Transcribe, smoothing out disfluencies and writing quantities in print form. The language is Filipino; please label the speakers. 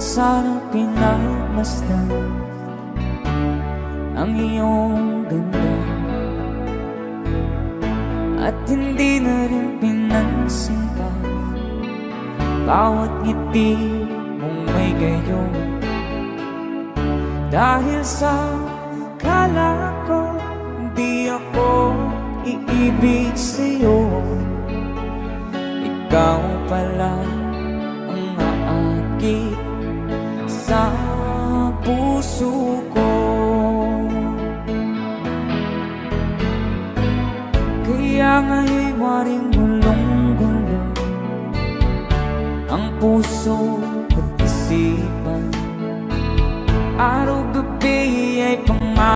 Speaker 1: sana pinagmasdan ang iyong ganda, at hindi na rin pinansin pa bawat ngiti mong may gayon. Dahil sa akala ko di ako iibig sa'yo, ikaw pala ang aakit sa puso ko. Kaya nga'y waring gulong-gulo ang puso at isipan, araw-gabi ay